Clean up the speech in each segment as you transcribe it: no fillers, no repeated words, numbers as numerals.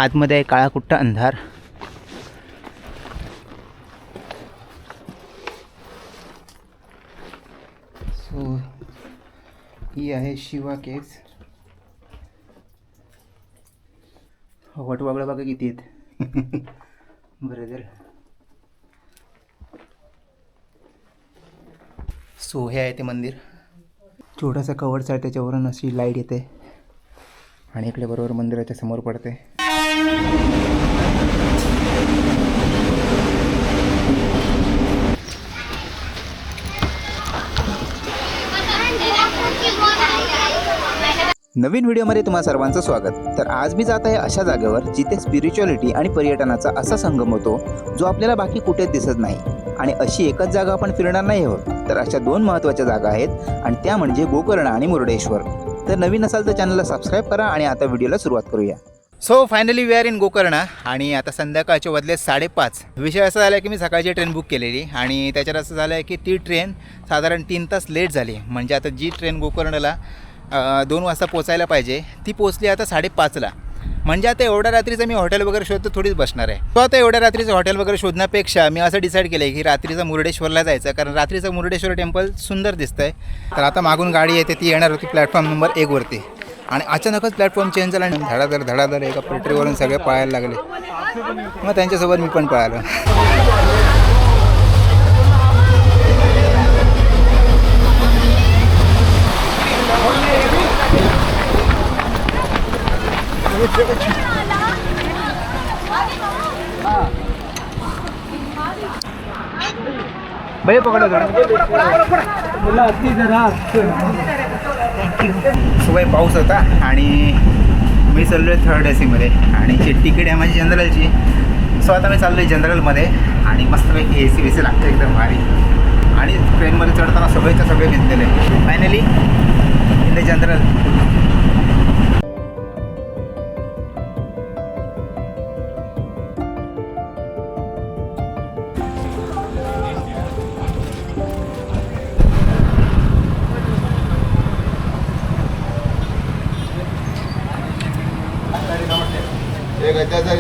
आतमध्ये आहे काळा कुट्टा अंधार. सो ही आहे शिवा केव्स. वटवागळं बघा किती आहेत. ब्रदर. सो हे आहे ते मंदिर. छोटासा कवरचा आहे, त्याच्यावरून अशी लाईट येते आणि इकडे बरोबर मंदिराच्या समोर पडते. नवीन व्हिडिओमध्ये तुम्हा सर्वांचं स्वागत. तर आज मी जात आहे अशा जागेवर जिथे स्पिरिच्युअलिटी आणि पर्यटनाचा असा संगम होतो जो आपल्याला बाकी कुठेच दिसत नाही. आणि अशी एकच जागा आपण फिरणार नाही आहोत, तर अशा दोन महत्त्वाच्या जागा आहेत आणि त्या म्हणजे गोकर्ण आणि मुरुडेश्वर. तर नवीन असाल तर चॅनलला सबस्क्राईब करा आणि आता व्हिडिओला सुरुवात करूया. So finally we are in Gokarna आणि आता संध्याकाळचे वाजले 5:30. विषय असा झाला की मी सकाळची ट्रेन बुक केलेली आणि त्याच्यात असं झालं आहे की ती ट्रेन साधारण 3 तास लेट झाली. म्हणजे आता जी ट्रेन गोकर्णला 2 वाजता पोचायला पाहिजे ती पोचली आता 5:30ला. म्हणजे आता एवढ्या रात्रीचं मी हॉटेल वगैरे शोधतो थोडीच बसणार आहे. तो आता एवढ्या रात्रीचं हॉटेल वगैरे शोधण्यापेक्षा मी असं डिसाईड केलं आहे की रात्रीचं मुरुडेश्वरला जायचं, कारण रात्रीचं मुरुडेश्वर टेम्पल सुंदर दिसतं आहे. तर आता मागून गाडी येते, ती येणार होती प्लॅटफॉर्म नंबर 1 वरती आणि अचानकच प्लॅटफॉर्म चेंज झाला आणि धडाधड एका पटरीवरून सगळे पळायला लागले. मग त्यांच्यासोबत मी पण पळालो. भैया पकडा सुबह पाऊस होता आणि मी चाललो आहे 3rd AC आणि जी तिकीट आहे माझी जनरलची. सो आता मी चाललो आहे जनरलमध्ये आणि मस्तपैकी AC लागतं एकदम भारी. आणि ट्रेनमध्ये चढताना सगळेच्या सगळे घेतलेले. Finally in the general.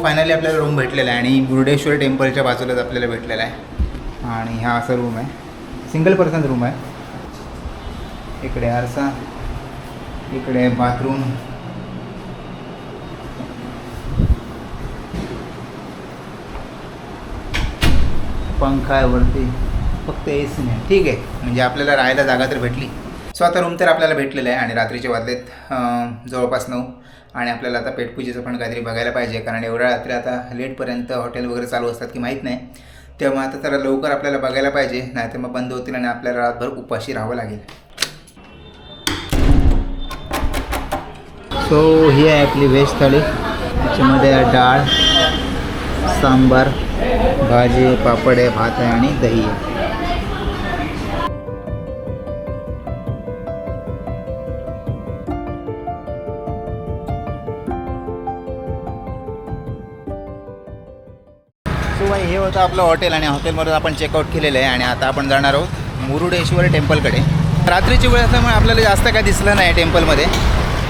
Finally आपल्याला रूम भेटलेला आहे आणि मुरुडेश्वर टेम्पलच्या बाजूलाच आपल्याला भेटलेला आहे. आणि हा असा रूम आहे, सिंगल पर्सन रूम आहे. इकडे आरसा, इकडे बाथरूम, पंखा आहे वरती, फक्त AC नाही. ठीक आहे, म्हणजे आपल्याला राहायला जागा तर भेटली. सो आता रूम तर आपल्याला भेटलेलं आहे आणि रात्रीचे वाजलेत जवळपास 9 आणि आपल्याला आता पेटपूजेचं पण काहीतरी बघायला पाहिजे, कारण एवढ्या रात्री आता लेटपर्यंत हॉटेल वगैरे चालू असतात की माहीत नाही. तेव्हा आता जरा लवकर आपल्याला बघायला पाहिजे, नाहीतर मग बंद होतील आणि आपल्याला रातभर उपाशी राहावं लागेल. सो ही आहे आपली व्हेज थाळी. त्याच्यामध्ये डाळ, सांबार, भाजी, पापड आहे, भात आहे आणि दही आहे. सो भाई हे होतं आपलं हॉटेल आणि हॉटेलमधून आपण चेकआउट केलेलं आहे आणि आता आपण जाणार आहोत मुरुडेश्वर टेम्पलकडे. रात्रीची वेळ असल्यामुळे आपल्याला जास्त काय दिसलं नाही टेम्पलमध्ये.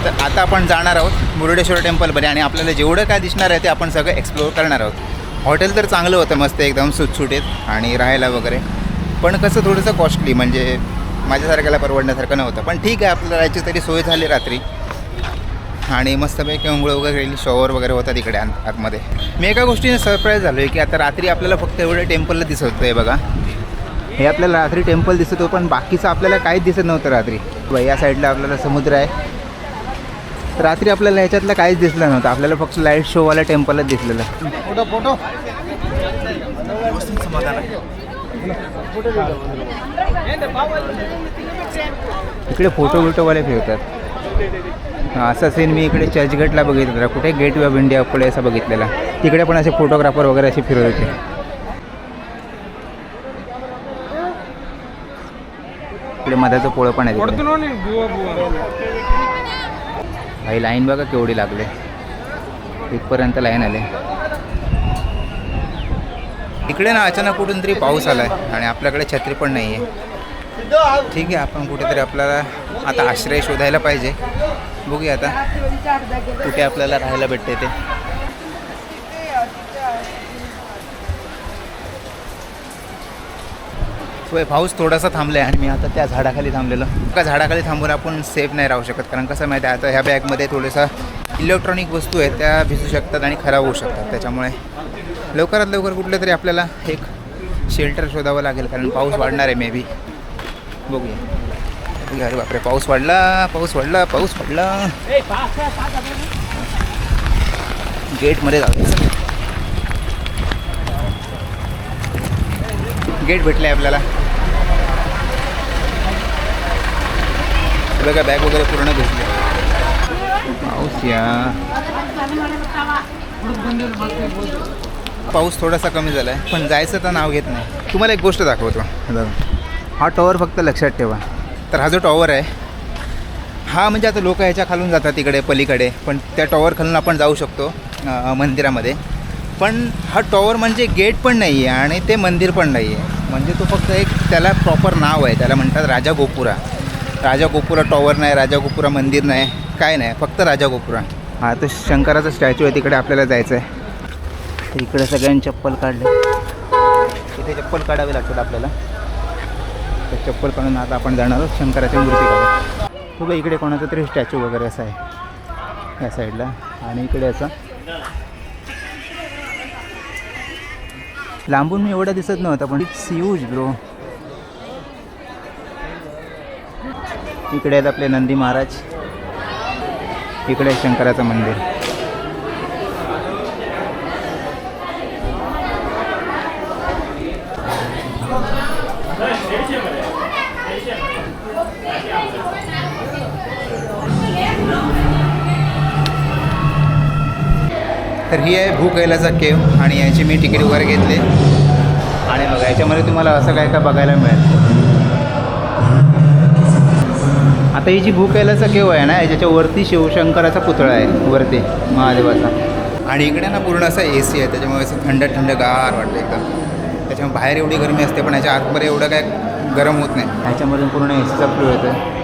तर आता आपण जाणार आहोत मुरुडेश्वर टेम्पलमध्ये आणि आपल्याला जेवढं काय दिसणार आहे ते आपण सगळं एक्सप्लोअर करणार आहोत. हॉटेल तर चांगलं होतं, मस्त एकदम सुटसुटीत आणि राहायला वगैरे, पण कसं थोडंसं कॉस्टली, म्हणजे माझ्यासारख्याला परवडण्यासारखं नव्हतं. पण ठीक आहे, आपल्याला राहायची तरी सोय झाली रात्री आणि मस्तपैकी अंघोळ वगैरे केली, शॉवर वगैरे होता तिकडे आतमध्ये. मी एका गोष्टीने सरप्राईज झालो आहे की आता रात्री आपल्याला फक्त एवढं टेम्पलला दिसत होतं आहे बघा. हे आपल्याला रात्री टेम्पल दिसत होतं, पण बाकीचं आपल्याला काहीच दिसत नव्हतं रात्री. या साईडला आपल्याला समुद्र आहे, रात्री आपल्याला ह्याच्यातलं काहीच दिसलं नव्हतं. आपल्याला फक्त लाईट शोवाला टेम्पलच दिसलेलं. फोटो इकडे फोटोवाले फिरतात. असा सीन मी इकडे चर्चगेटला बघितलं, कुठे गेट वे ऑफ इंडिया पुढे असं बघितलेला. तिकडे पण असे फोटोग्राफर वगैरे असे फिरत होते. इकडे मधाचं पोळं पण आहे. भाई लाईन बघा केवढी लागले, इथपर्यंत लाईन आले. इकडे ना अचानक कुठून तरी पाऊस आला आहे आणि आपल्याकडे छत्री पण नाही आहे. ठीक आहे, आपण कुठेतरी आपल्याला आता आश्रय शोधायला पाहिजे. बघूया आता कुठे आपल्याला राहायला भेटते ते. होय, पाऊस थोडासा थांबला आहे आणि मी आता त्या झाडाखाली थांबलेलो. एका झाडाखाली थांबून आपण सेफ नाही राहू शकत, कारण कसं माहिती आहे आता ह्या बॅगमध्ये थोडंसं इलेक्ट्रॉनिक वस्तू आहेत, त्या भिजू शकतात आणि खराब होऊ शकतात. त्याच्यामुळे लवकरात लवकर कुठलं तरी आपल्याला एक शेल्टर शोधावं लागेल, कारण पाऊस वाढणार आहे मे बी. बघूया. अरे बापरे, पाऊस वाढला. गेटमध्ये जाऊ. गेट भेटलं आहे आपल्याला. बघा बॅग वगैरे पूर्ण भेटले. पाऊस थोडासा कमी झाला आहे, पण जायचं तर नाव घेत नाही. तुम्हाला एक गोष्ट दाखवतो. हा टॉवर फक्त लक्षात ठेवा. तर हा जो टॉवर आहे हा म्हणजे आता लोक ह्याच्या खालून जातात तिकडे पलीकडे, पण त्या टॉवर खालून आपण जाऊ शकतो मंदिरामध्ये. पण हा टॉवर म्हणजे गेट पण नाही आहे आणि ते मंदिर पण नाही आहे, म्हणजे तो फक्त एक त्याला प्रॉपर नाव आहे. त्याला म्हणतात राजागोपुरा. राजागोपुरा टॉवर नाही, राजागोपुरा मंदिर नाही, काय नाही, फक्त राजागोपुरा. हा तो शंकराचा स्टॅच्यू आहे, तिकडे आपल्याला जायचं आहे. इकडे सगळ्यांनी चप्पल काढले. इथे चप्पल काढावे लागतात आपल्याला. तर चप्पल काढून आता आपण जाणार आहोत शंकराची मूर्ती काढायला. बघा इकडे कोणाचा तरी स्टॅच्यू वगैरे असा आहे या साईडला, आणि इकडे असा लांबून मी एवढा दिसत नव्हता, पण इट्स ह्यूज ब्रो. इकडे आहेत आपले नंदी महाराज, इकडे शंकराचं मंदिर. तर ही आहे भूकैलाचा केव, आणि याची मी तिकीट वगैरे घेतले. आणि बघा याच्यामध्ये तुम्हाला असं काय काय बघायला मिळेल. आता ही जी भूकैलाचा केव आहे ना, याच्या वरती शिवशंकराचा पुतळा आहे वरती महादेवाचा. आणि इकडे ना पूर्ण असा AC आहे, त्याच्यामुळे असं थंड गार वाटतं एकदम. त्याच्यामुळे बाहेर एवढी गरमी असते, पण याच्या आतमध्ये एवढं काय गरम होत नाही. ह्याच्यामधून पूर्ण ACचा फ्लो येतो.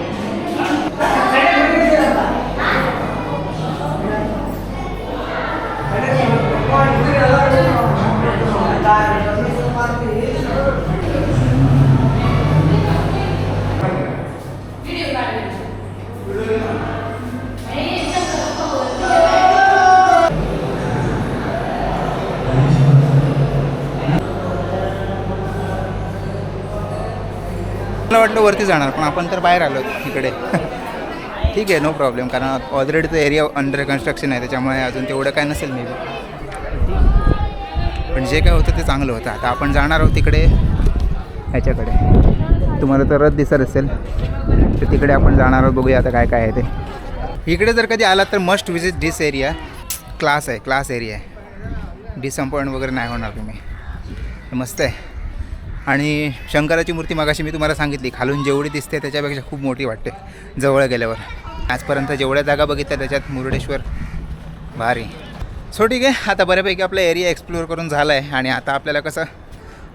मला वाटलं वरती जाणार, पण आपण तर बाहेर आलो इकडे. ठीक आहे, नो प्रॉब्लेम, कारण ऑलरेडी तो एरिया अंडर कन्स्ट्रक्शन आहे, त्याच्यामुळे अजून तेवढं काय नसेल मे बी. पण जे काय होतं ते चांगलं होतं. आता आपण जाणार आहोत तिकडे ह्याच्याकडे. तुम्हाला तर रथ दिसत असेल, तर तिकडे आपण जाणार आहोत. बघूया आता काय काय आहे ते. इकडे जर कधी आलात तर मस्ट विजिट दिस एरिया. क्लास एरिया आहे. डिसअपॉइंट वगैरे नाही होणार तुम्ही. मस्त आहे. आणि शंकराची मूर्ती मगाशी मी तुम्हाला सांगितली, खालून जेवढी दिसते त्याच्यापेक्षा खूप मोठी वाटते जवळ गेल्यावर. आजपर्यंत जेवढ्या जागा बघितल्या त्याच्यात मुरुडेश्वर भारी. सो ठीक आहे, आता बऱ्यापैकी आपला एरिया एक्सप्लोअर करून झाला आहे. आणि आता आपल्याला कसं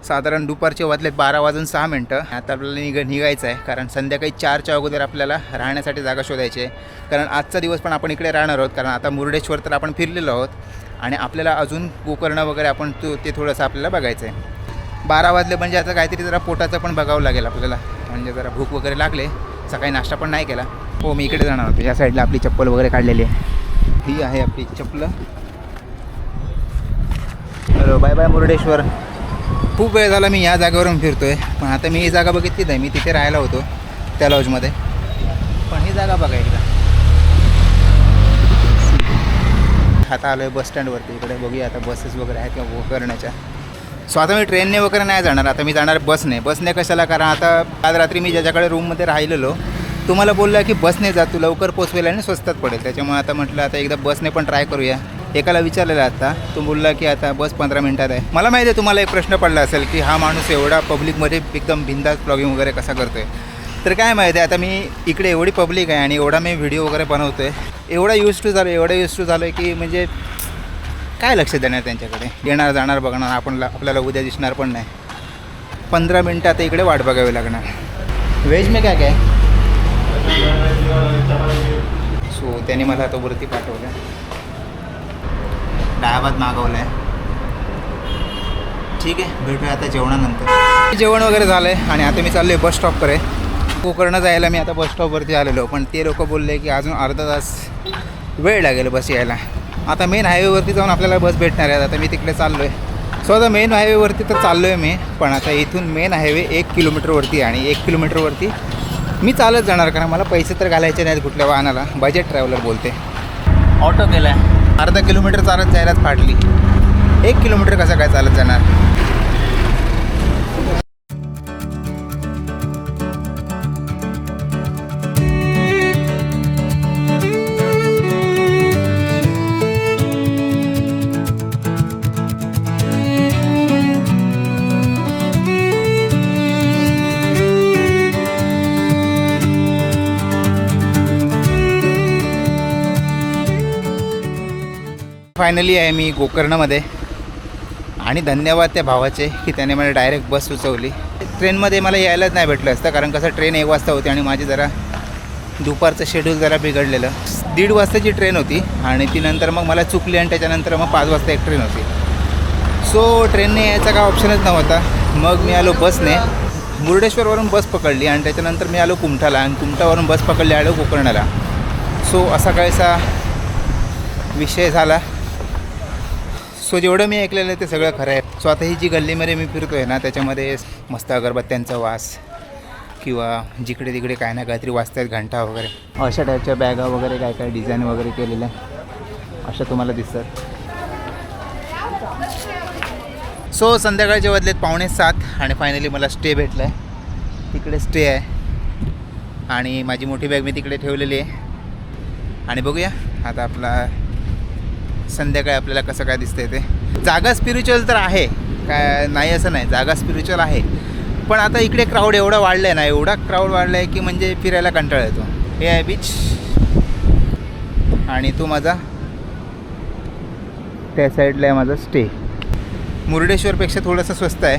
साधारण दुपारचे वाजले 12:06. आता आपल्याला निघायचं आहे, कारण संध्याकाळी 4च्या अगोदर आपल्याला राहण्यासाठी जागा शोधायची आहे. कारण आजचा दिवस पण आपण इकडे राहणार आहोत, कारण आता मुरुडेश्वर तर आपण फिरलेलो आहोत आणि आपल्याला अजून गोकर्ण वगैरे आपण ते थोडंसं आपल्याला बघायचं आहे. 12 वाजले म्हणजे आता काहीतरी जरा पोटाचं पण बघावं लागेल आपल्याला, म्हणजे जरा भूक वगैरे लागले. सकाळी नाश्ता पण नाही केला. हो, मी इकडे जाणार होतो. या साईडला आपली चप्पल वगैरे काढलेली आहे. ही आहे आपली चप्पल. Hello, bye bye Murudeshwar. खूप वेळ झाला मी या जागेवरून फिरतो आहे, पण आता मी ही जागा बघितली नाही. मी तिथे राहायला होतो त्या लॉजमध्ये, पण ही जागा बघा एकदा. आता आलो आहे बस स्टँडवरती. इकडे बघूया आता बसेस वगैरे आहेत किंवा गोकर्णाच्या. सो आता मी ट्रेनने वगैरे नाही जाणार, आता मी जाणार बसने कशाला, कारण आता आज रात्री मी ज्याच्याकडे रूममध्ये राहिलेलो तुम्हाला बोलला की बसने जा, तू लवकर पोचवेल आणि स्वस्तात पडेल. त्याच्यामुळे आता म्हटलं आता एकदा बसने पण ट्राय करूया. एकाला विचारलेलं आता, तो बोलला की आता बस 15 मिनिटात आहे. मला माहिती आहे तुम्हाला एक प्रश्न पडला असेल की हा माणूस एवढा पब्लिकमध्ये एकदम बिंदास ब्लॉगिंग वगैरे कसा करतो आहे. तर काय माहिती आहे, आता मी इकडे एवढी पब्लिक आहे आणि एवढा मी व्हिडिओ वगैरे बनवतो आहे, एवढा यूज टू झालो आहे की म्हणजे काय लक्ष देणार त्यांच्याकडे. येणार जाणार बघणार, आपल्याला उद्या दिसणार पण नाही. 15 मिनटं आता इकडे वाट बघावी लागणार. व्हेज में काय काय. सो त्याने मला आता वरती पाठवलं. डाळ भात मागवलं आहे. ठीक आहे, भेटूया आता जेवणानंतर. जेवण वगैरे झालं आहे आणि आता मी चाललो आहे बस स्टॉपकडे. गोकर्ण जायला मी आता बस स्टॉपवरती आलेलो, पण ते लोक बोलले की अजून अर्धा तास वेळ लागेल बस यायला. आता मेन हायवेवरती जाऊन आपल्याला बस भेटणार आहे. आता मी तिकडे चाललो आहे. सो आता मेन हायवेवरती तर चाललो आहे मी, पण आता इथून मेन हायवे 1 किलोमीटरवरती आणि 1 किलोमीटरवरती मी चालत जाणार, कारण मला पैसे तर घालायचे नाहीत कुठल्या वाहनाला. बजेट ट्रॅव्हलर बोलते. ऑटो केला आहे, अर्धा किलोमीटर चालत जायलाच फाटली. 1 किलोमीटर कसं काय चालत जाणार. फायनली आहे मी गोकर्णमध्ये आणि धन्यवाद त्या भावाचे की त्याने मला डायरेक्ट बस सुचवली. ट्रेनमध्ये मला यायलाच नाही भेटलं असतं, कारण कसं ट्रेन 1 वाजता होती आणि माझी जरा दुपारचं शेड्यूल जरा बिघडलेलं. 1:30 वाजताची ट्रेन होती आणि ती नंतर मग मला चुकली आणि त्याच्यानंतर मग 5 वाजता एक ट्रेन होती. सो ट्रेनने यायचा काय ऑप्शनच नव्हता. मग मी आलो बसने. मुर्डेश्वरवरून बस पकडली आणि त्याच्यानंतर मी आलो कुमठाला आणि कुमठावरून बस पकडली आलो गोकर्णाला. सो असा काहीसा विषय झाला. सो जेवढं मी ऐकलेलं ते सगळं खरं आहे. सो आता ही जी गल्लीमध्ये मी फिरतो आहे ना, त्याच्यामध्ये मस्त अगरबत्त्यांचा वास किंवा जिकडे तिकडे काय ना काहीतरी वाजतात, घंटा वगैरे, अशा टाईपच्या बॅगा वगैरे काय काय डिझाईन वगैरे केलेल्या अशा तुम्हाला दिसतात. सो संध्याकाळचे वाजलेत 6:45 आणि फायनली मला स्टे भेटला आहे. तिकडे स्टे आहे आणि माझी मोठी बॅग मी तिकडे ठेवलेली आहे. आणि बघूया आता आपला संध्याकाळी आपल्याला कसं काय दिसतंय ते. जागा स्पिरिच्युअल तर आहे, काय नाही असं नाही, जागा स्पिरिच्युअल आहे. पण आता इकडे क्राऊड एवढा वाढला आहे ना, एवढा क्राऊड वाढला आहे की म्हणजे फिरायला कंटाळा येतो. हे आहे बीच आणि तो माझा त्या साईडला आहे माझा स्टे. मुर्डेश्वरपेक्षा थोडंसं स्वस्त आहे,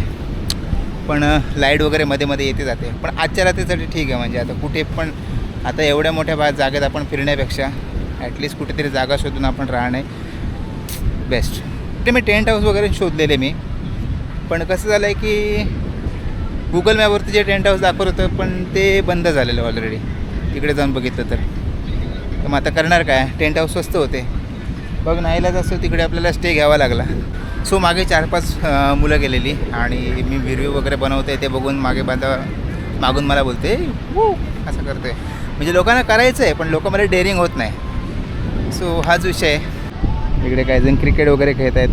पण लाईट वगैरे मध्ये मध्ये येते जाते. पण आजच्या रात्रीसाठी ठीक आहे. म्हणजे आता कुठे पण आता एवढ्या मोठ्या जागेत आपण फिरण्यापेक्षा ॲटलिस्ट कुठेतरी जागा शोधून आपण राहणे बेस्ट. ते मी टेंट हाऊस वगैरे शोधलेले मी, पण कसं झालं आहे की गुगल मॅपवरती जे टेंट हाऊस दाखवत होतं पण ते बंद झालेलं ऑलरेडी. तिकडे जाऊन बघितलं तर मग आता करणार काय. टेंट हाऊस स्वस्त होते, बघ नाहीलाच असतो तिकडे आपल्याला स्टे घ्यावा लागला. सो मागे 4-5 मुलं गेलेली आणि मी व्हिडिओ वगैरे बनवते ते बघून मागून मला बोलते असं करते. म्हणजे लोकांना करायचं आहे पण लोकांमध्ये डेअरिंग होत नाही. सो हाच विषय आहे. इकडे काही जण क्रिकेट वगैरे खेळत आहेत.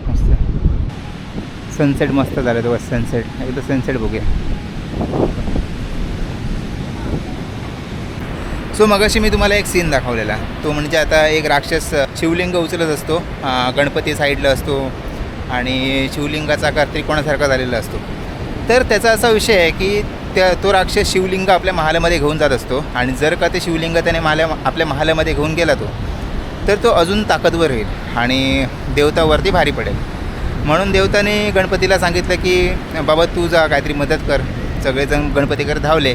मस्त सनसेट मस्त झालं तो. सनसेट एकदा सनसेट बघूया. सो मगाशी मी तुम्हाला एक सीन दाखवलेला, तो म्हणजे आता एक राक्षस शिवलिंग उचलत असतो. गणपती साईडला असतो आणि शिवलिंगाचा आकार त्रिकोणासारखा झालेला असतो. तर त्याचा असा विषय आहे की तो राक्षस शिवलिंग आपल्या महालामध्ये घेऊन जात असतो आणि जर का ते शिवलिंग त्याने आपल्या महालामध्ये घेऊन गेला तर तो अजून ताकदवर होईल आणि देवतावरती भारी पडेल. म्हणून देवताने गणपतीला सांगितलं की बाबा तू जा, काहीतरी मदत कर. सगळेजण गणपतीकडे धावले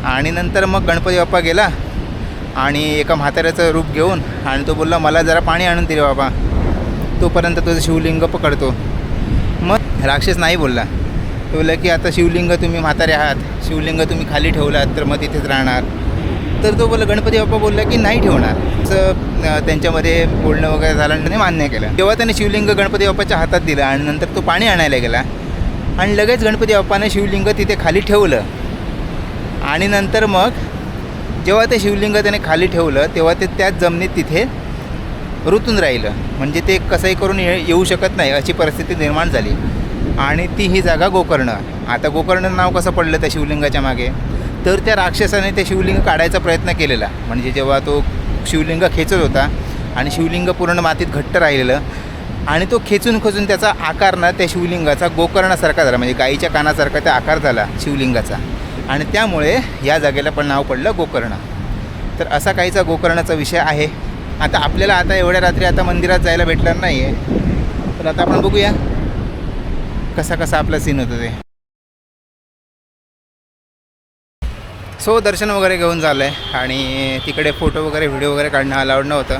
आणि नंतर मग गणपती बाप्पा गेला आणि एका म्हाताऱ्याचं रूप घेऊन आणि तो बोलला मला जरा पाणी आणून दे बाबा, तोपर्यंत तुझं शिवलिंग पकडतो. मग राक्षस नाही बोलला. तो बोलला की आता शिवलिंग तुम्ही म्हातारे आहात, शिवलिंग तुम्ही खाली ठेवलात तर मग तिथेच राहणार. तर तो बोलला गणपती बाप्पा बोलला की नाही ठेवणार. असं त्यांच्यामध्ये बोलणं वगैरे झालं आणि त्याने मान्य केलं. तेव्हा त्याने शिवलिंग गणपती बाप्पाच्या हातात दिलं आणि नंतर तो पाणी आणायला गेला आणि लगेच गणपती बाप्पाने शिवलिंग तिथे खाली ठेवलं. आणि नंतर मग जेव्हा ते शिवलिंग त्याने खाली ठेवलं तेव्हा ते त्याच जमिनीत तिथे रुतून राहिलं. म्हणजे ते कसंही करून येऊ शकत नाही अशी परिस्थिती निर्माण झाली. आणि ती ही जागा गोकर्ण. आता गोकर्ण नाव कसं पडलं त्या शिवलिंगाच्या मागे, तर त्या राक्षसाने ते शिवलिंग काढायचा प्रयत्न केलेला. म्हणजे जेव्हा तो शिवलिंग खेचत होता आणि शिवलिंग पूर्ण मातीत घट्ट राहिलेलं आणि तो खेचून त्याचा आकार ना त्या शिवलिंगाचा गोकर्णासारखा झाला. म्हणजे गाईच्या कानासारखा त्या आकार झाला शिवलिंगाचा आणि त्यामुळे या जागेला पण नाव पडलं गोकर्ण. तर असा काहीचा गोकर्णाचा विषय आहे. आता आपल्याला आता एवढ्या रात्री आता मंदिरात जायला भेटणार नाही आहे, तर आता आपण बघूया कसा आपला सीन होतं ते. सो दर्शन वगैरे घेऊन झालं आहे आणि तिकडे फोटो वगैरे व्हिडिओ वगैरे काढणं अलाउड नव्हतं.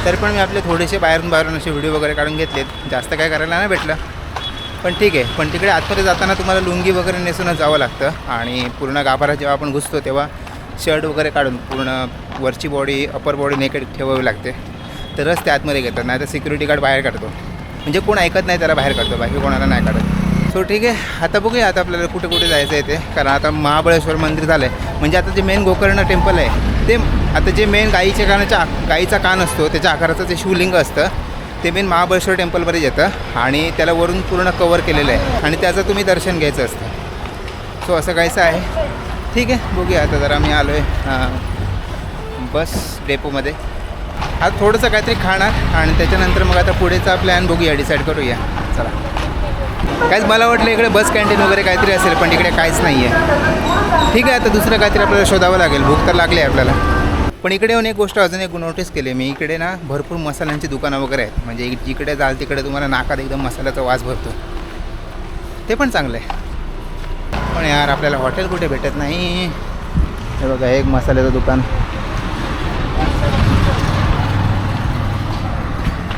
तरी पण मी आपले थोडेसे बाहेरून असे व्हिडिओ वगैरे काढून घेतलेत. जास्त काय करायला नाही भेटलं, पण ठीक आहे. पण तिकडे आतमध्ये जाताना तुम्हाला लुंगी वगैरे नेसूनच जावं लागतं आणि पूर्ण गाभाऱ्यात जेव्हा आपण घुसतो तेव्हा शर्ट वगैरे काढून पूर्ण वरची बॉडी अपर बॉडी नेकेड ठेवावी लागते, तरच ते आतमध्ये घेतात. नाही तर सिक्युरिटी गार्ड बाहेर काढतो. म्हणजे कोण ऐकत नाही त्याला बाहेर काढतो, बाकी कोणाला नाही काढत. सो ठीक आहे, आता बघूया आता आपल्याला कुठे कुठे जायचं आहे ते. कारण आता महाबळेश्वर मंदिर झालं आहे, म्हणजे आता जे मेन गोकर्ण टेम्पल आहे ते, आता जे मेन गाईचा कान असतो त्याच्या आकाराचं जे शिवलिंग असतं ते मेन महाबळेश्वर टेम्पलमध्ये येतं आणि त्याला वरून पूर्ण कवर केलेलं आहे आणि त्याचं तुम्ही दर्शन घ्यायचं असतं. सो असं काहीचं आहे. ठीक आहे, बघूया आता. जरा मी आलो आहे बस डेपोमध्ये. आज थोडंसं काहीतरी खाणार आणि त्याच्यानंतर मग आता पुढेचा प्लॅन बघूया, डिसाईड करूया. चला. काहीच मला वाटलं इकडे बस कॅन्टीन वगैरे काहीतरी असेल, पण इकडे काहीच नाही आहे. ठीक आहे, आता दुसरं काहीतरी आपल्याला शोधावं लागेल. भूक तर लागली आहे आपल्याला. पण इकडे येऊन एक गोष्ट अजून एक नोटीस केली मी, इकडे ना भरपूर मसाल्यांची दुकानं वगैरे आहेत. म्हणजे जिकडे जाल तिकडे तुम्हाला नाकात एकदम मसाल्याचा वास भरतो, ते पण चांगलं आहे. पण यार आपल्याला हॉटेल कुठे भेटत नाही. हे बघा, एक मसाल्याचं दुकान.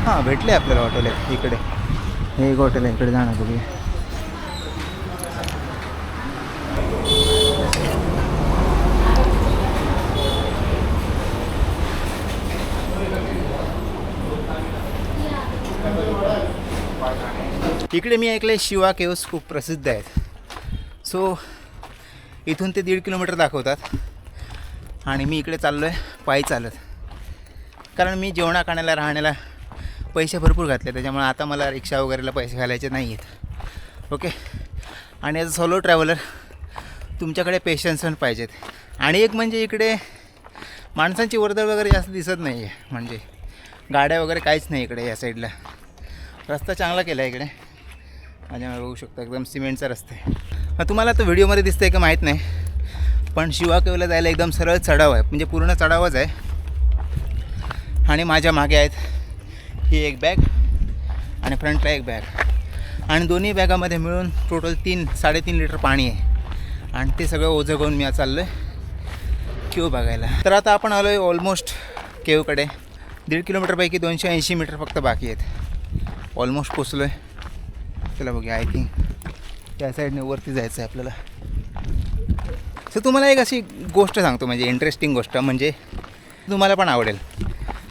हां, भेटले आपल्याला हॉटेल आहे इकडे. हे एक हॉटेल आहे, इकडे जाणार बघूया. इकडे मी ऐकलं आहे शिवा केव्स खूप प्रसिद्ध आहेत. सो इथून ते 1.5 किलोमीटर दाखवतात आणि मी इकडे चाललो आहे पायी चालत. कारण मी जेवणा खाण्याला राहण्याला पैसे भरपूर घातले, त्याच्यामुळे आता मला रिक्षा वगैरेला पैसे घालायचे नाही आहेत. ओके. आणि ॲज अ सोलो ट्रॅव्हलर तुमच्याकडे पेशन्स पण पाहिजेत. आणि एक म्हणजे इकडे माणसांची वर्दळ वगैरे जास्त दिसत नाही आहे, म्हणजे गाड्या वगैरे काहीच नाही इकडे. या साईडला रस्ता चांगला केला आहे इकडे, माझ्यामुळे बघू शकता एकदम सिमेंटचा रस्ता आहे. तुम्हाला तो व्हिडिओमध्ये दिसतं आहे का माहीत नाही, पण शिवा केव्हला जायला एकदम सरळ चढाव आहे, म्हणजे पूर्ण चढावच आहे. आणि माझ्या मागे आहेत ही एक बॅग आणि फ्रंटला एक बॅग, आणि दोन्ही बॅगामध्ये मिळून टोटल 3-3.5 लिटर पाणी आहे. आणि ते सगळं ओझं घेऊन मी चाललो आहे केव बघायला. तर आता आपण आलो आहे ऑलमोस्ट केवकडे. 1.5 किलोमीटरपैकी 280 मीटर फक्त बाकी आहेत. ऑलमोस्ट पोचलो आहे. चला बघूया. आय थिंक त्या साईडने वरती जायचं आहे आपल्याला. सो तुम्हाला एक अशी गोष्ट सांगतो, म्हणजे इंटरेस्टिंग गोष्ट, म्हणजे तुम्हाला पण आवडेल.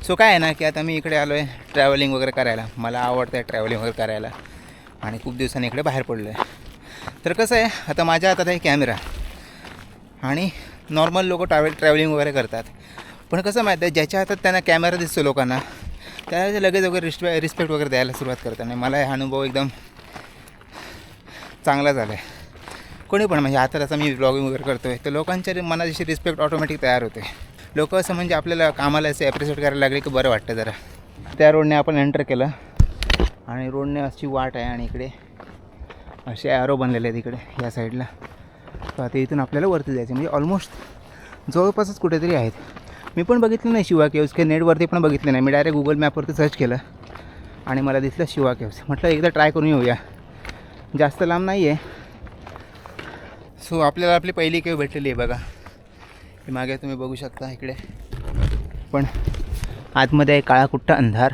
सो काय आहे ना की आता मी इकडे आलो आहे ट्रॅव्हलिंग वगैरे करायला. मला आवडतं आहे ट्रॅव्हलिंग वगैरे करायला आणि खूप दिवसांनी इकडे बाहेर पडलो आहे. तर कसं आहे, आता माझ्या हातात आहे कॅमेरा आणि नॉर्मल लोक ट्रॅव्हलिंग वगैरे करतात. पण कसं माहीत आहे, ज्याच्या हातात त्यांना कॅमेरा दिसतो लोकांना, त्याला लगेच वगैरे रिस्पेक्ट वगैरे द्यायला सुरुवात करतात. आणि मला हा अनुभव एकदम चांगला झाला आहे. कोणी पण म्हणजे आता असं मी ब्लॉगिंग वगैरे करतो आहे तर लोकांच्या मनात अशी रिस्पेक्ट ऑटोमॅटिक तयार होते. लोक असं म्हणजे आपल्याला कामाला असं ॲप्रिशिएट करायला लागले की बरं वाटतं जरा. त्या रोडने आपण एंटर केलं आणि रोडने अशी वाट आहे आणि इकडे असे ॲरो बनलेले आहेत इकडे या साईडला. तर आता इथून आपल्याला वरती जायचं, म्हणजे ऑलमोस्ट जवळपासच कुठेतरी आहेत. मी पण बघितलं नाही शिवा केव्स, काही नेटवरती पण बघितलं नाही. मी डायरेक्ट गुगल मॅपवरती सर्च केलं आणि मला दिसलं शिवा केव्स. म्हटलं एकदा ट्राय करून येऊया, जास्त लांब नाही आहे. सो आपल्याला आपली पहिली केव भेटलेली आहे बघा. हे मागे तुम्ही बघू शकता इकडे, पण आतमध्ये आहे काळा कुट्टा अंधार.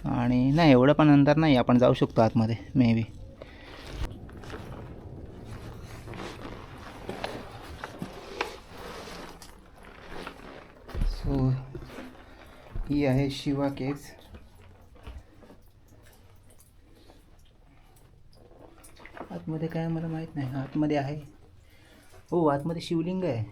आणि नाही एवढं पण अंधार नाही, आपण जाऊ शकतो आतमध्ये मे बी. सो ही आहे शिवा केव्स. आतमध्ये काय मला माहीत नाही. आतमध्ये आहे, हो आतमध्ये शिवलिंग आहे.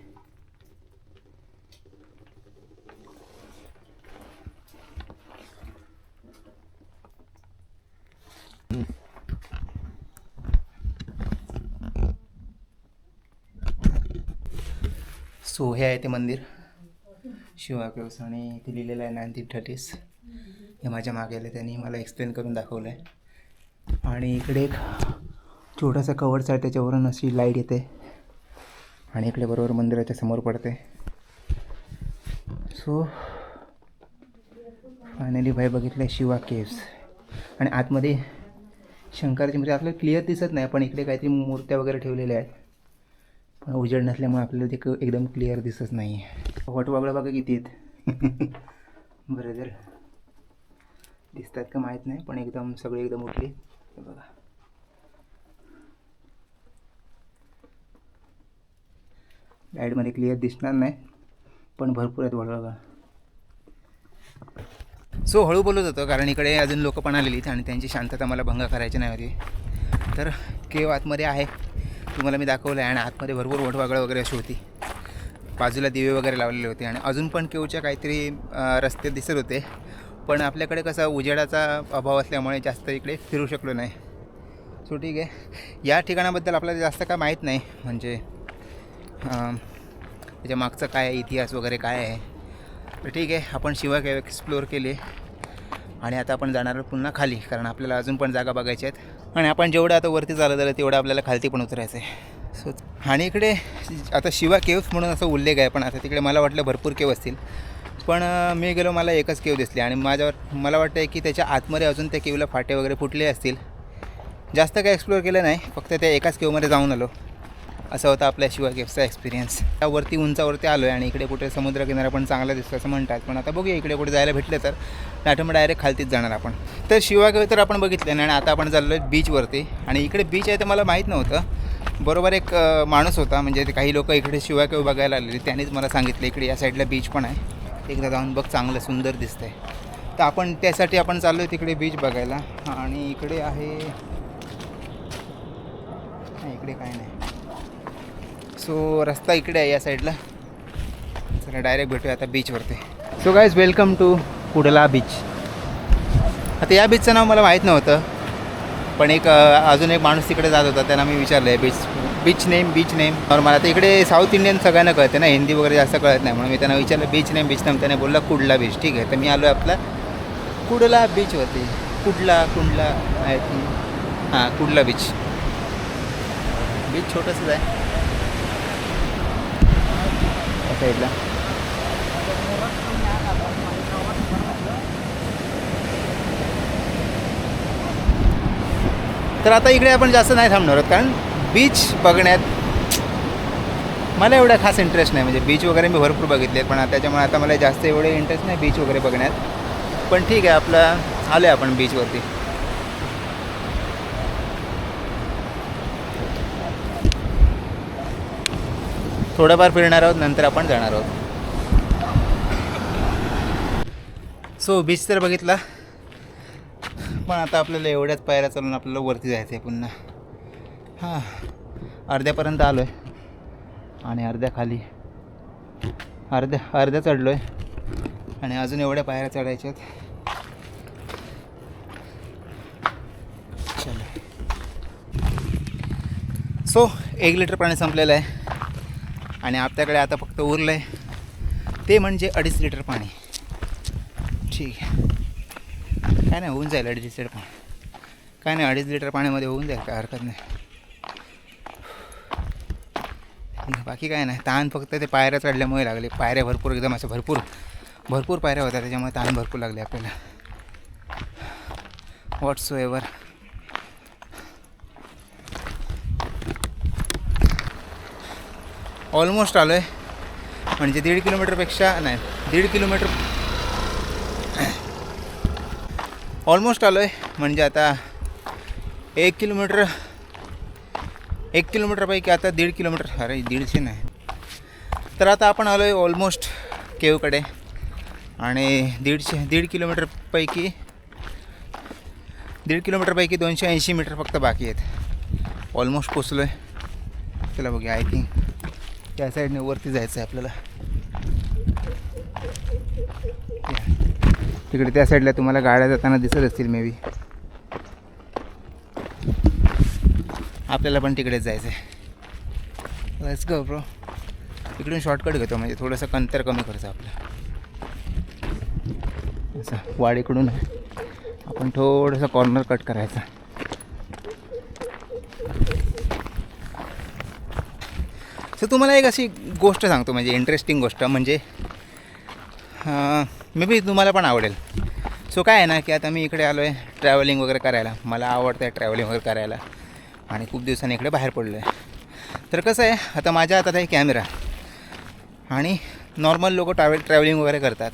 सो हे आहे ते मंदिर शिवा केव्स आणि इथे लिहिलेलं आहे 1930s. हे माझ्या मागे आले, त्यांनी मला एक्सप्लेन करून दाखवलं आहे. आणि इकडे एक छोटासा कवरचा आहे, त्याच्यावरून अशी लाईट येते आणि इकडे बरोबर मंदिराच्या समोर पडते. सो फायनली भाई बघितलं आहे शिवा केव्स. आणि आतमध्ये शंकराची, म्हणजे आपल्याला क्लिअर दिसत नाही, पण इकडे काहीतरी मूर्त्या वगैरे ठेवलेल्या आहेत. पण उजेड नसल्यामुळे आपल्याला ते एकदम क्लिअर दिसत नाही आहे. वटवागळं बघा किती आहेत. बरं जर दिसतात का माहीत नाही, पण एकदम सगळे एकदम उठले बघा. लाईटमध्ये क्लिअर दिसणार नाही, पण भरपूर आहेत वटवागळं. सो हळू बोलत होतो कारण इकडे अजून लोक पण आलेली आणि त्यांची शांतता मला भंग करायची नाही होती. तर केव आतमध्ये आहे, तुम्हाला मी दाखवलं आहे. आणि आतमध्ये भरपूर वटवागळं वगैरे अशी होती. बाजूला दिवे वगैरे लावलेले होते आणि अजून पण केवच्या काहीतरी रस्ते दिसत होते. पण आपल्याकडे कसा उजेडाचा अभाव असल्यामुळे जास्त इकडे फिरू शकलो नाही. सो ठीक आहे, या ठिकाणाबद्दल आपल्याला जास्त काय माहीत नाही, म्हणजे त्याच्या मागचं काय इतिहास वगैरे काय आहे. तर ठीक आहे, आपण शिवा केव एक्सप्लोअर केले आणि आता आपण जाणार पुन्हा खाली, कारण आपल्याला अजून पण जागा बघायच्या आहेत. आणि आपण जेवढं आता वरती झालं झालं तेवढं आपल्याला खालती पण उतरायचं आहे. सो आणि इकडे आता शिवा केव्स म्हणून असं उल्लेख आहे, पण आता तिकडे मला वाटलं भरपूर केव असतील. पण मी गेलो, मला एकच केव दिसली आणि मला वाटतं आहे की त्याच्या आतमध्ये अजून त्या केवला फाटे वगैरे फुटले असतील. जास्त काय एक्सप्लोअर केलं नाही, फक्त त्या एकाच केवमध्ये जाऊन आलो. असा होता आपल्या शिवा केव्सचा एक्सपिरियन्स. त्यावरती उंचावरती आलो आहे आणि इकडे कुठे समुद्रकिनारा पण चांगला दिसतो असं म्हणतात. पण आता बघूया इकडे कुठे जायला भेटलं तर नाही मग डायरेक्ट खालतीच जाणार आपण. तर शिवा केव तर आपण बघितलं नाही आणि आता आपण चाललो आहे बीचवरती. आणि इकडे बीच आहे तर मला माहीत नव्हतं. बरोबर एक माणूस होता, म्हणजे ते काही लोक इकडे शिवा केव बघायला आलेले, त्यांनीच मला सांगितलं इकडे या साईडला बीच पण आहे, एकदा जाऊन बघ, चांगलं सुंदर दिसतं आहे. तर आपण त्यासाठी आपण चाललो आहे तिकडे बीच बघायला. आणि इकडे आहे, इकडे काय नाही. सो रस्ता इकडे आहे या साईडला. चला डायरेक्ट भेटूया आता बीचवरती. So guys, welcome to Kudle beach. आता या बीचचं नाव मला माहीत नव्हतं, पण अजून एक माणूस तिकडे जात होता, त्यांना मी विचारलं आहे बीच नेम. और मला आता इकडे साऊथ इंडियन सगळ्यांना कळते ना, हिंदी वगैरे जास्त कळत नाही, म्हणून मी त्यांना विचारलं बीच नेम. त्याने बोलला कुडला बीच. ठीक आहे, तर मी आलो आहे आपला कुडला बीचवरती. कुडला आहे, हां कुडला बीच. बीच छोटंसंच आहे साईडला. तर आता इकडे आपण जास्त नाही थांबणार आहोत, कारण बीच बघण्यात मला एवढा खास इंटरेस्ट नाही. म्हणजे बीच वगैरे मी भरपूर बघितले, पण त्याच्यामुळे आता मला जास्त एवढे इंटरेस्ट नाही बीच वगैरे बघण्यात. पण ठीक आहे, आपलं आलो आहे आपण बीचवरती. थोडंफार फिरणार आहोत, नंतर आपण जाणार आहोत. सो बीच तर बघितला, पण आता आपल्याला एवढ्याच पायऱ्या चालून आपल्याला वरती जायचं आहे पुन्हा. हां, अर्ध्यापर्यंत आलो आहे आणि अर्ध्या खाली, अर्ध्या चढलो आहे आणि अजून एवढ्या पायऱ्या चढायच्या आहेत. चलो. सो 1 लिटर पाणी संपलेलं आहे आणि आपल्याकडे आता फक्त उरलं आहे ते म्हणजे 2.5 लिटर पाणी. ठीक आहे, काय नाही, होऊन जाईल 2.5 लिटर पाणी. काय नाही, 2.5 लिटर पाण्यामध्ये होऊन जाईल, काय हरकत नाही. बाकी काय नाही, ताण फक्त ते पायऱ्या चढल्यामुळे लागले. पायऱ्या भरपूर, एकदम असं भरपूर पायऱ्या होत्या, त्याच्यामुळे ताण भरपूर लागले आपल्याला. व्हॉट्सो एव्हर. ऑलमोस्ट आलो आहे, म्हणजे 1.5 किलोमीटरपेक्षा नाही, 1.5 किलोमीटर ऑलमोस्ट आलो आहे. म्हणजे आता 1 किलोमीटरपैकी आता 1.5 किलोमीटर, अरे 150 नाही. तर आता आपण आलो आहे ऑलमोस्ट केवकडे आणि 1.5 किलोमीटरपैकी 280 मीटर फक्त बाकी आहेत. ऑलमोस्ट पोचलो आहे. चला बघूया, आय थिंक त्या साईडने वरती जायचं आहे आपल्याला. तिकडे त्या साईडला तुम्हाला गाड्या जाताना दिसत असतील मे बी. आपल्याला पण तिकडेच जायचं आहे. Let's go bro. इकडून शॉर्टकट घेतो, म्हणजे थोडंसं अंतर कमी करायचं आपलं. असं वाडीकडून आपण थोडंसं कॉर्नर कट करायचा. सो तुम्हाला एक अशी गोष्ट सांगतो, म्हणजे इंटरेस्टिंग गोष्ट, म्हणजे मे बी तुम्हाला पण आवडेल. सो काय आहे ना, की आता मी इकडे आलो आहे ट्रॅव्हलिंग वगैरे करायला. मला आवडतं आहे ट्रॅव्हलिंग वगैरे करायला आणि खूप दिवसांनी इकडे बाहेर पडलो आहे. तर कसं आहे, आता माझ्या हातात आहे कॅमेरा आणि नॉर्मल लोक ट्रॅव्हलिंग वगैरे करतात,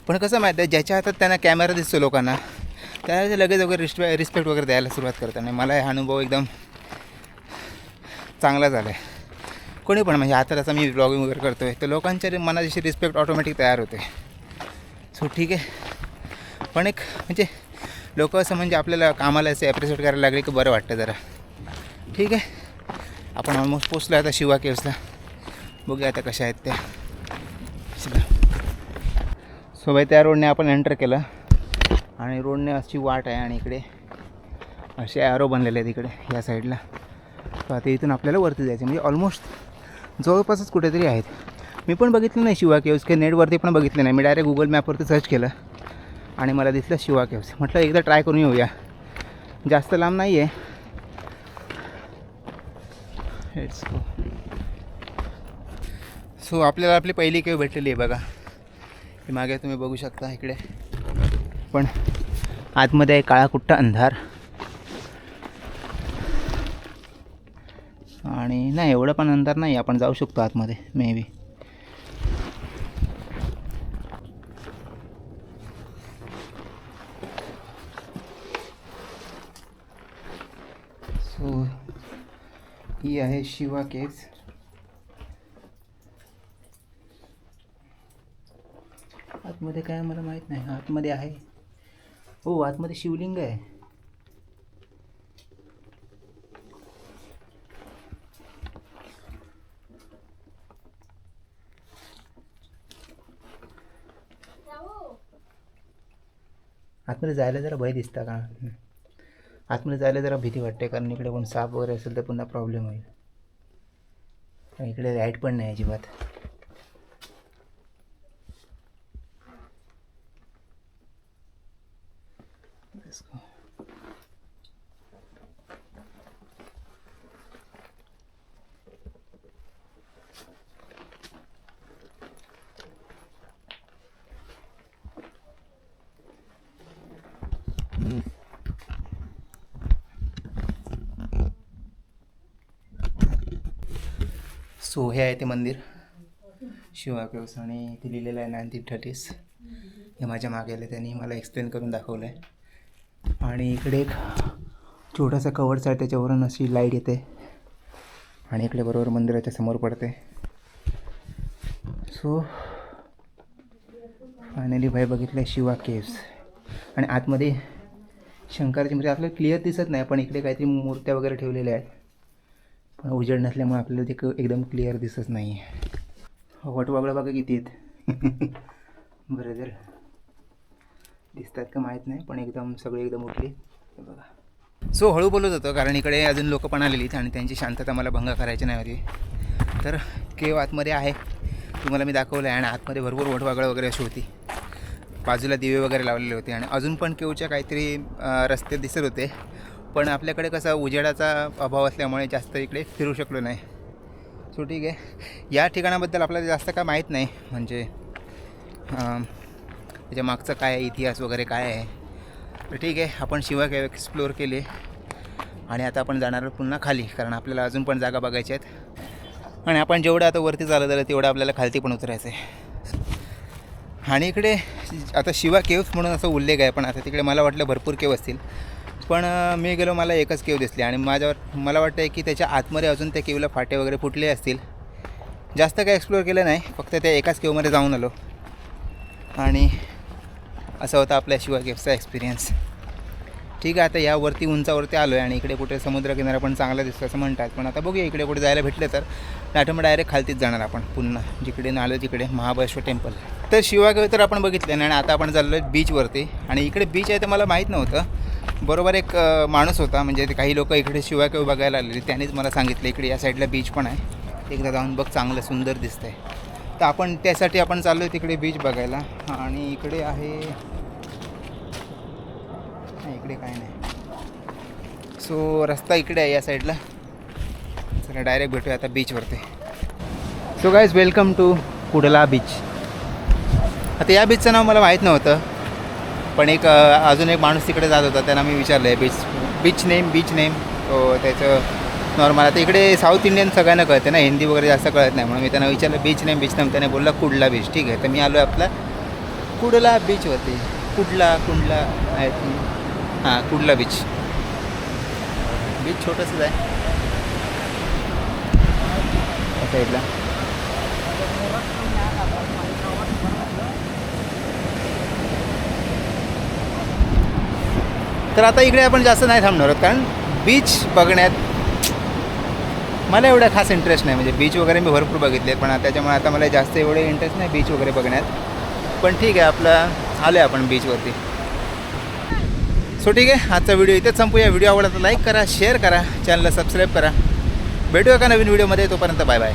पण कसं माहीत आहे, ज्याच्या हातात त्यांना कॅमेरा दिसतो लोकांना त्याला ते लगेच वगैरे रिस्पेक्ट वगैरे द्यायला सुरुवात करतात. आणि मला हा अनुभव एकदम चांगला झाला आहे. कोणी पण म्हणजे आता जसं मी ब्लॉगिंग वगैरे करतो आहे तर लोकांच्या मनात अशी रिस्पेक्ट ऑटोमॅटिक तयार होते. सो ठीक आहे. पण एक म्हणजे लोक असं म्हणजे आपल्याला कामाला असे ॲप्रिशिएट करायला लागले की बरं वाटतं जरा. ठीक आहे, आपण ऑलमोस्ट पोचलो आता शिवा केव्सला. बघूया आता कशा आहेत त्या. सो बाई त्या रोडने आपण एंटर केलं आणि रोडने अशी वाट आहे आणि इकडे असे ॲरो बनलेले आहेत इकडे या साईडला. तर आता इथून आपल्याला वरती जायचं म्हणजे ऑलमोस्ट जवळपासच कुठेतरी आहेत. मी पण बघितलं नाही शिवा केव्स, काही नेटवरती पण बघितलं नाही. मी डायरेक्ट गुगल मॅपवरती सर्च केलं आणि मला दिसलं शिवा केव्स. म्हटलं एकदा ट्राय करून येऊया, जास्त लांब नाही आहे. Let's go. सो आपल्याला आपली पहिली केव भेटलेली आहे बघा. हे मागे तुम्ही बघू शकता इकडे, पण आतमध्ये आहे काळा कुट्टा अंधार. आणि नाही एवढं पण अंधार नाही, आपण जाऊ शकतो आतमध्ये मे बी. सो ही आहे शिवा केव्स. आतमध्ये काय मला माहीत नाही. आतमध्ये आहे, हो आतमध्ये शिवलिंग आहे. आतमध्ये जायला जरा भय दिसता का? आतमध्ये जायला जरा भीती वाटते, कारण इकडे कोण साप वगैरे असेल तर पुन्हा प्रॉब्लेम होईल. इकडे लाईट पण नाही अजिबात. सो हे आहे ते मंदिर शिवा केव्स आणि इथे लिहिलेलं आहे 1930s. हे माझ्या मागे आले, त्यांनी मला एक्सप्लेन करून दाखवलं आहे. आणि इकडे एक छोटासा कवरचा आहे, त्याच्यावरून अशी लाईट येते आणि इकडे बरोबर मंदिराच्या समोर पडते. सो फायनली भाई बघितलं आहे शिवा केव्स. आणि आतमध्ये शंकराची म्हणजे आपल्याला क्लिअर दिसत नाही, पण इकडे काहीतरी मूर्त्या वगैरे ठेवलेल्या आहेत, पण उजेड नसल्यामुळे आपल्याला ते एकदम क्लिअर दिसत नाही आहे. वटवागळं बघा किती आहेत. बरं जर दिसतात का माहीत नाही, पण एकदम सगळे एकदम उठली बघा. सो हळू बोलत होतं कारण इकडे अजून लोक पण आलेलीत आणि त्यांची शांतता मला भंग करायची नाही होती. तर केव आतमध्ये आहे, तुम्हाला मी दाखवलं आहे. आणि आतमध्ये भरपूर वटवागळं वगैरे अशी होती, बाजूला दिवे वगैरे लावलेले होते. आणि अजून पण केवच्या काहीतरी रस्ते दिसत होते, पण आपल्याकडे कसा उजेडाचा अभाव असल्यामुळे जास्त इकडे फिरू शकलो नाही. सो ठीक आहे, या ठिकाणाबद्दल आपल्याला जास्त काय माहीत नाही, म्हणजे त्याच्या मागचं काय आहे, इतिहास वगैरे काय आहे. तर ठीक आहे, आपण शिवा केव एक्सप्लोअर केले आणि आता आपण जाणार पुन्हा खाली, कारण आपल्याला अजून पण जागा बघायच्या आहेत. आणि आपण जेवढं आता वरती झालं झालं तेवढं आपल्याला खालती पण उतरायचं आहे. आणि इकडे आता शिवा केव्स म्हणून असं उल्लेख आहे, पण आता तिकडे मला वाटलं भरपूर केव असतील, पण मी गेलो मला एकच केव दिसली. आणि मला वाटतं आहे की त्याच्या आतमध्ये अजून त्या केवला फाटे वगैरे फुटले असतील. जास्त काय एक्सप्लोअर केलं नाही, फक्त त्या एकाच केवमध्ये जाऊन आलो. आणि असा होता आपल्या शिवा केव्सचा एक्सपिरियन्स. ठीक आहे, आता यावरती उंचावरती आलो आहे आणि इकडे कुठे समुद्रकिनारा पण चांगला दिसतो असं म्हणतात. पण आता बघूया इकडे कुठे जायला भेटलं तर नाही, मग डायरेक्ट खालतीच जाणार आपण पुन्हा, जिकडे नालं तिकडे महाबळेश्वर टेम्पल. तर शिवा केव तर आपण बघितलं नाही आणि आता आपण चाललो आहे बीचवरती. आणि इकडे बीच आहे तर मला माहीत नव्हतं. बरोबर एक माणूस होता, म्हणजे काही लोक इकडे शिवा केव बघायला आलेले, त्यांनीच मला सांगितलं इकडे या साईडला बीच पण आहे, एकदा जाऊन बघ, चांगलं सुंदर दिसतं आहे. तर आपण त्यासाठी आपण चाललो आहे तिकडे बीच बघायला. आणि इकडे आहे, इकडे काय नाही. सो रस्ता इकडे आहे या साईडला. चला डायरेक्ट भेटूया आता बीचवरती. So guys, welcome to Kudle beach. आता या बीचचं नाव मला माहीत नव्हतं, पण एक अजून एक माणूस तिकडे जात होता, त्यांना मी विचारलं आहे बीच नेम. तो त्याचं नॉर्मल. आता इकडे साऊथ इंडियन सगळ्यांना कळते ना, हिंदी वगैरे जास्त कळत नाही, म्हणून मी त्यांना विचारलं बीच नेम. त्याने बोलला कुडला बीच. ठीक आहे, तर मी आलो आहे आपला कुडला बीचवरती. कुडला आहे हां, कुडला बीच. बीच छोटंसंच आहे या साईडला. तर आता इकडे आपण जास्त नाही थांबणार आहोत, कारण बीच बघण्यात मला एवढा खास इंटरेस्ट नाही. म्हणजे बीच वगैरे मी भरपूर बघितले, पण त्याच्यामुळे आता मला जास्त एवढे इंटरेस्ट नाही बीच वगैरे बघण्यात. पण ठीक आहे, आपलं आलो आहे आपण बीचवरती. सो ठीक आहे, आजचा व्हिडिओ इथेच संपूया. व्हिडिओ आवडला तर लाईक करा, शेअर करा, चॅनलला सबस्क्राईब करा. भेटूया का नवीन व्हिडिओमध्ये. तोपर्यंत बाय बाय.